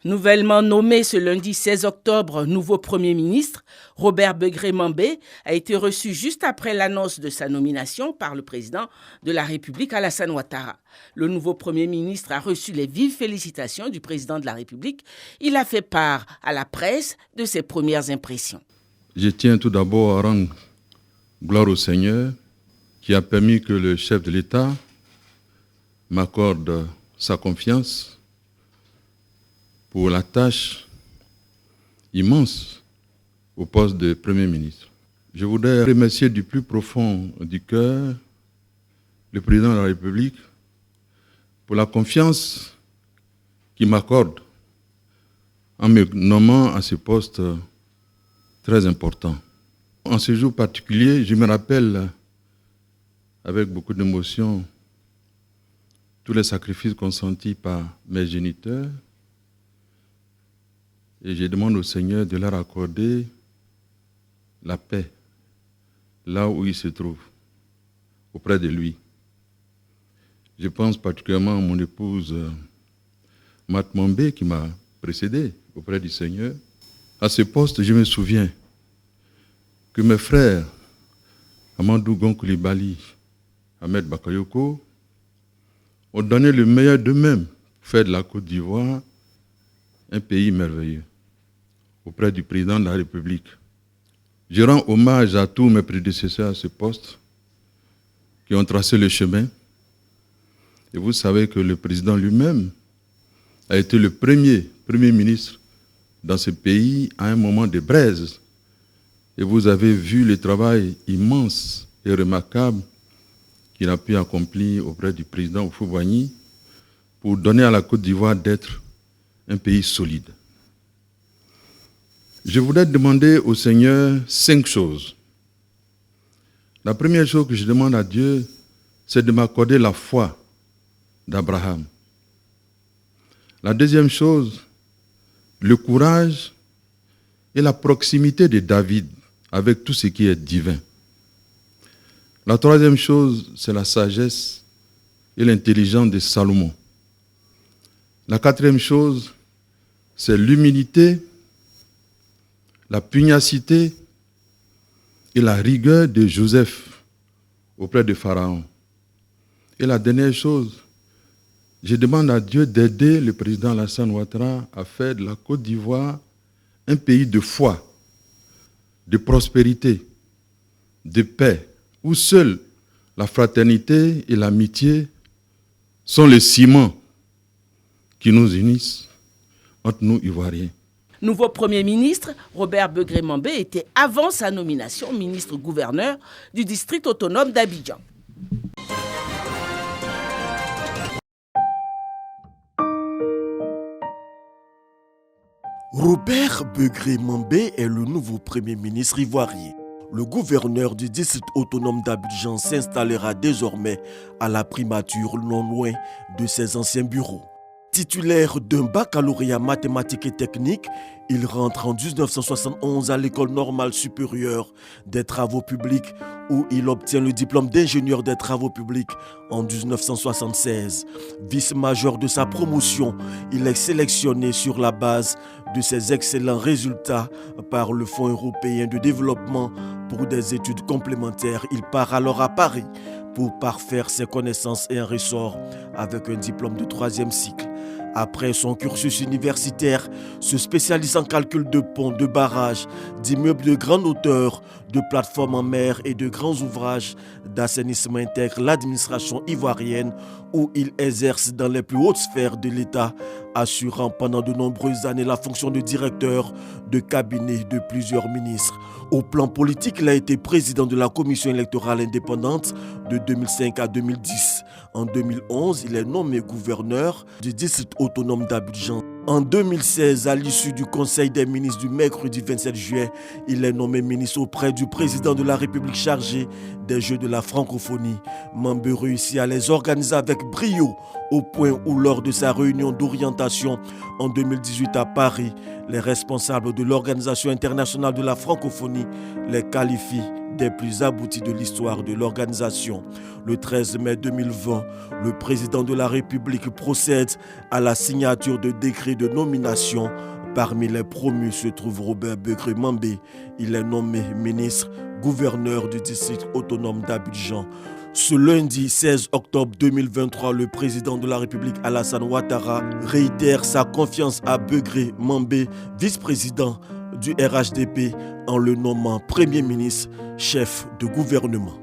Nouvellement nommé ce lundi 16 octobre nouveau Premier ministre, Robert Begré-Mambé a été reçu juste après l'annonce de sa nomination par le président de la République, Alassane Ouattara. Le nouveau Premier ministre a reçu les vives félicitations du président de la République. Il a fait part à la presse de ses premières impressions. Je tiens tout d'abord à rendre gloire au Seigneur qui a permis que le chef de l'État m'accorde sa confiance pour la tâche immense au poste de Premier ministre. Je voudrais remercier du plus profond du cœur le président de la République pour la confiance qu'il m'accorde en me nommant à ce poste très important. En ce jour particulier, je me rappelle avec beaucoup d'émotion tous les sacrifices consentis par mes géniteurs. Et je demande au Seigneur de leur accorder la paix là où ils se trouvent, auprès de lui. Je pense particulièrement à mon épouse Mat Mambé qui m'a précédé auprès du Seigneur. À ce poste, je me souviens que mes frères Amadou Gon Coulibaly, Ahmed Bakayoko, ont donné le meilleur d'eux-mêmes pour faire de la Côte d'Ivoire un pays merveilleux auprès du président de la République. Je rends hommage à tous mes prédécesseurs à ce poste qui ont tracé le chemin. Et vous savez que le président lui-même a été le premier ministre dans ce pays à un moment de braise. Et vous avez vu le travail immense et remarquable qu'il a pu accomplir auprès du président Houphouët-Boigny pour donner à la Côte d'Ivoire d'être un pays solide. Je voudrais demander au Seigneur 5 choses. La première chose que je demande à Dieu, c'est de m'accorder la foi d'Abraham. La deuxième chose, le courage et la proximité de David avec tout ce qui est divin. La troisième chose, c'est la sagesse et l'intelligence de Salomon. La quatrième chose, c'est l'humilité, la pugnacité et la rigueur de Joseph auprès de Pharaon. Et la dernière chose, je demande à Dieu d'aider le président Alassane Ouattara à faire de la Côte d'Ivoire un pays de foi, de prospérité, de paix, où seule la fraternité et l'amitié sont les ciments qui nous unissent entre nous Ivoiriens. Nouveau Premier ministre, Robert Begré-Mambé était avant sa nomination ministre-gouverneur du district autonome d'Abidjan. Robert Begré-Mambé est le nouveau Premier ministre ivoirien. Le gouverneur du district autonome d'Abidjan s'installera désormais à la primature non loin de ses anciens bureaux. Titulaire d'un baccalauréat mathématiques et techniques, il rentre en 1971 à l'École normale supérieure des travaux publics où il obtient le diplôme d'ingénieur des travaux publics en 1976. Vice-major de sa promotion, il est sélectionné sur la base de ses excellents résultats par le Fonds européen de développement pour des études complémentaires. Il part alors à Paris pour parfaire ses connaissances et un ressort avec un diplôme de 3e cycle. Après son cursus universitaire, se spécialise en calcul de ponts, de barrages, d'immeubles de grande hauteur, de plateformes en mer et de grands ouvrages d'assainissement intègre l'administration ivoirienne où il exerce dans les plus hautes sphères de l'État, assurant pendant de nombreuses années la fonction de directeur de cabinet de plusieurs ministres. Au plan politique, il a été président de la commission électorale indépendante de 2005 à 2010. En 2011, il est nommé gouverneur du district autonome d'Abidjan. En 2016, à l'issue du Conseil des ministres du mercredi 27 juillet, il est nommé ministre auprès du président de la République chargé des Jeux de la francophonie. Mambé réussit à les organiser avec brio, au point où lors de sa réunion d'orientation en 2018 à Paris, les responsables de l'Organisation internationale de la francophonie les qualifient des plus aboutis de l'histoire de l'organisation. Le 13 mai 2020, le président de la République procède à la signature de décrets de nomination. Parmi les promus se trouve Robert Begré-Mambé. Il est nommé ministre, gouverneur du district autonome d'Abidjan. Ce lundi 16 octobre 2023, le président de la République Alassane Ouattara réitère sa confiance à Begré-Mambé, vice-président du RHDP, en le nommant Premier ministre, chef de gouvernement.